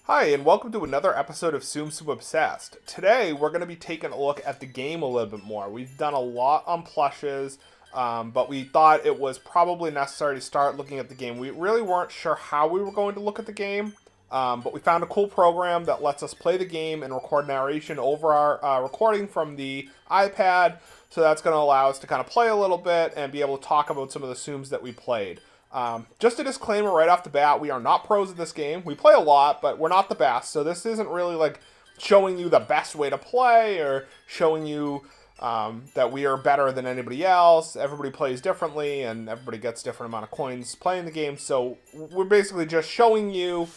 Hi, and welcome to another episode of Tsum Obsessed. Today, we're going to be taking a look at the game a little bit more. We've done a lot on plushes, but we thought it was probably necessary to start looking at the game. We really weren't sure how we were going to look at the game, but we found a cool program that lets us play the game and record narration over our recording from the iPad. So that's going to allow us to kind of play a little bit and be able to talk about some of the Tsums that we played. Just a disclaimer right off the bat, we are not pros at this game. We play a lot, but we're not the best. So this isn't really like showing you the best way to play or showing you that we are better than anybody else. Everybody plays differently and everybody gets different amount of coins playing the game. So we're basically just showing you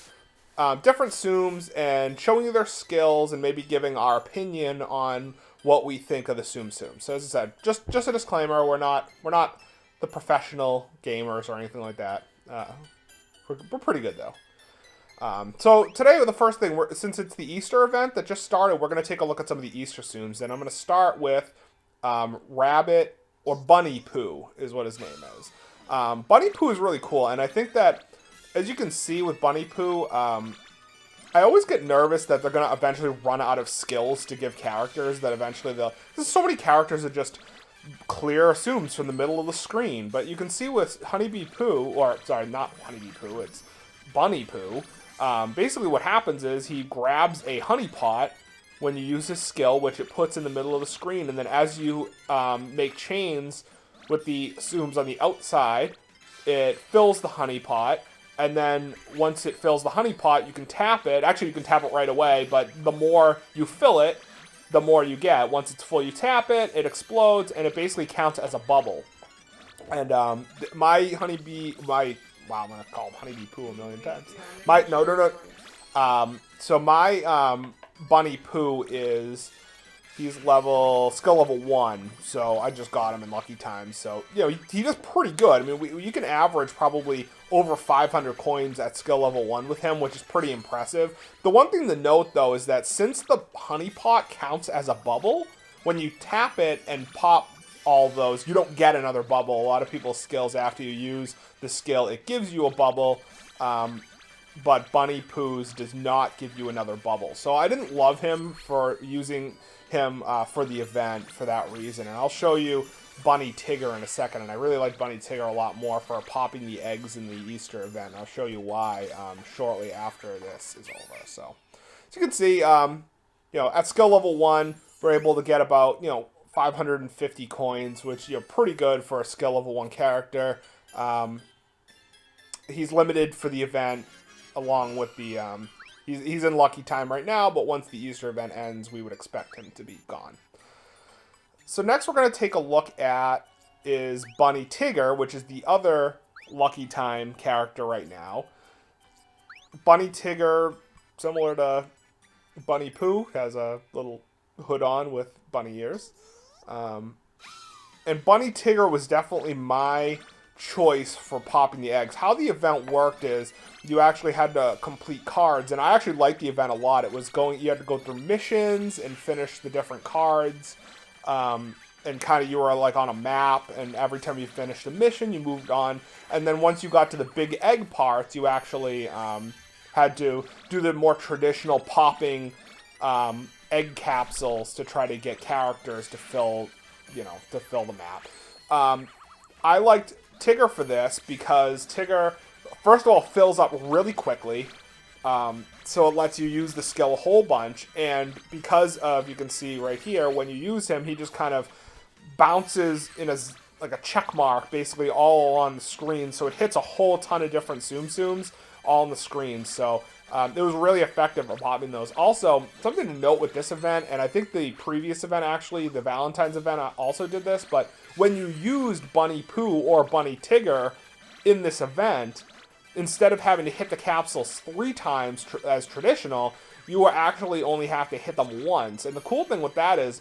different Tsums and showing you their skills and maybe giving our opinion on what we think of the Tsum. So as I said, just a disclaimer, we're not the professional gamers or anything like that. We're pretty good though. So today, the first thing, since it's the Easter event that just started, we're going to take a look at some of the Easter Tsums, and I'm going to start with Rabbit, or Bunny Pooh is what his name is. Bunny Pooh is really cool, and I think that, as you can see with Bunny Pooh, I always get nervous that they're going to eventually run out of skills to give characters, that eventually there's so many characters that just clear Tsums from the middle of the screen. But you can see with Honeybee Pooh, or sorry, not Honeybee Pooh, it's Bunny Pooh. Basically what happens is he grabs a honey pot when you use his skill, which it puts in the middle of the screen, and then as you make chains with the Tsums on the outside, it fills the honey pot, and then once it fills the honey pot, you can tap it. Actually, you can tap it right away, but the more you fill it, the more you get. Once it's full, you tap it, it explodes, and it basically counts as a bubble. And my honeybee, wow, I'm gonna call him Honeybee Pooh a million times. So my Bunny Pooh he's skill level 1, so I just got him in lucky times. So, you know, he does pretty good. I mean, you can average probably over 500 coins at skill level 1 with him, which is pretty impressive. The one thing to note, though, is that since the honey pot counts as a bubble, when you tap it and pop all those, you don't get another bubble. A lot of people's skills, after you use the skill, it gives you a bubble, but Bunny Pooh's does not give you another bubble. So I didn't love him for using him for the event for that reason. And I'll show you Bunny Tigger in a second, and I really like Bunny Tigger a lot more for popping the eggs in the Easter event. I'll show you why shortly after this is over. So you can see, at skill level 1, we're able to get about 550 coins, which pretty good for a skill level 1 character. He's limited for the event, along with the he's in lucky time right now, but once the Easter event ends, we would expect him to be gone. So next we're going to take a look at is Bunny Tigger, which is the other lucky time character right now. Bunny Tigger, similar to Bunny Pooh, has a little hood on with bunny ears. And Bunny Tigger was definitely my choice for popping the eggs. How the event worked is you actually had to complete cards, and I actually liked the event a lot. It was you had to go through missions and finish the different cards. And kind of you were like on a map, and every time you finished a mission, you moved on. And then once you got to the big egg parts, you actually had to do the more traditional popping egg capsules to try to get characters to fill the map. I liked Tigger for this because Tigger, first of all, fills up really quickly. So it lets you use the skill a whole bunch, and because of, you can see right here, when you use him, he just kind of bounces in like a check mark basically all on the screen, so it hits a whole ton of different Tsums all on the screen. So it was really effective at popping those. Also, something to note with this event, and I think the previous event, actually, the Valentine's event, also did this, but when you used Bunny Pooh or Bunny Tigger in this event, instead of having to hit the capsules 3 times as traditional, you will actually only have to hit them once. And the cool thing with that is,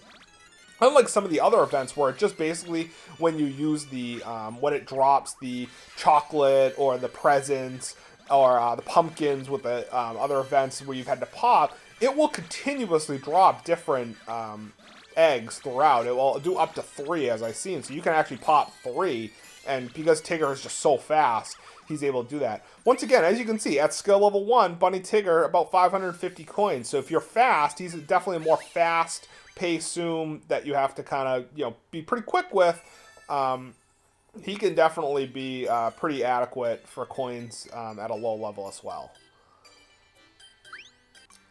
unlike some of the other events where it just basically, when you use when it drops the chocolate or the presents or the pumpkins with the other events where you've had to pop, it will continuously drop different eggs throughout. It will do up to 3, as I've seen. So you can actually pop 3 And because Tigger is just so fast, he's able to do that. Once again, as you can see, at skill level 1, Bunny Tigger, about 550 coins. So if you're fast, he's definitely a more fast-paced Tsum that you have to kind of, you know, be pretty quick with. He can definitely be pretty adequate for coins at a low level as well.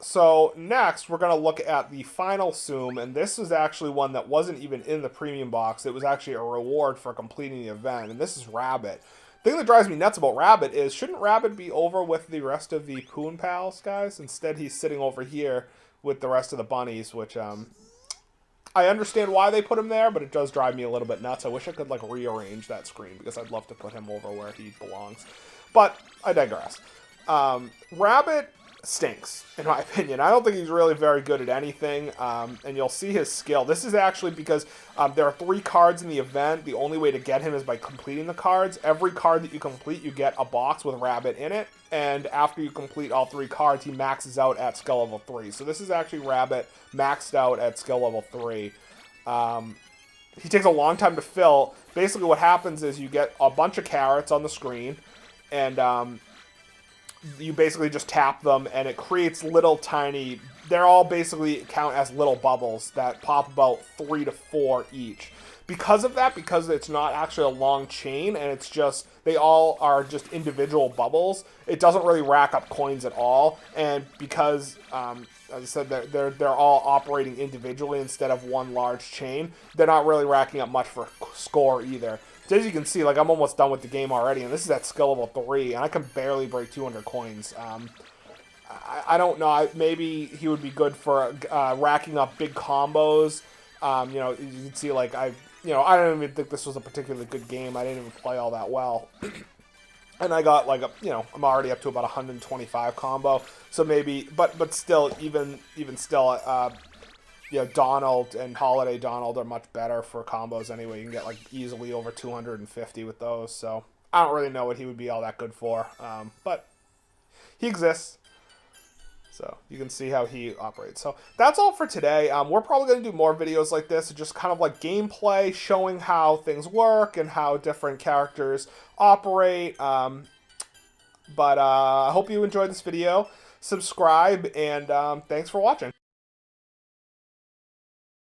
So next, we're going to look at the final Tsum, and this is actually one that wasn't even in the premium box. It was actually a reward for completing the event, and this is Rabbit. The thing that drives me nuts about Rabbit is, shouldn't Rabbit be over with the rest of the Pooh and Pals, guys? Instead, he's sitting over here with the rest of the bunnies, which I understand why they put him there, but it does drive me a little bit nuts. I wish I could, like, rearrange that screen, because I'd love to put him over where he belongs. But I digress. Rabbit stinks, in my opinion. I don't think he's really very good at anything, and you'll see his skill. This is actually because there are 3 cards in the event. The only way to get him is by completing the cards. Every card that you complete, you get a box with Rabbit in it, and after you complete all 3 cards, he maxes out at skill level 3. So this is actually Rabbit maxed out at skill level 3. He takes a long time to fill. Basically what happens is you get a bunch of carrots on the screen, and you basically just tap them, and it creates little tiny... They're all basically count as little bubbles that pop about 3 to 4 each. Because of that, because it's not actually a long chain, and it's just... They all are just individual bubbles, it doesn't really rack up coins at all. And because, as I said, they're all operating individually instead of one large chain, they're not really racking up much for score either. So as you can see, like, I'm almost done with the game already, and this is at skill level 3, and I can barely break 200 coins. I don't know, maybe he would be good for racking up big combos. You know, you can see, like, I don't even think this was a particularly good game. I didn't even play all that well. And I got, like, I'm already up to about 125 combo, so maybe, but still, even still, Donald and Holiday Donald are much better for combos anyway. You can get, like, easily over 250 with those, so I don't really know what he would be all that good for, but he exists, so you can see how he operates. So that's all for today. We're probably going to do more videos like this, just kind of like gameplay, showing how things work and how different characters operate, but I hope you enjoyed this video. Subscribe, and thanks for watching.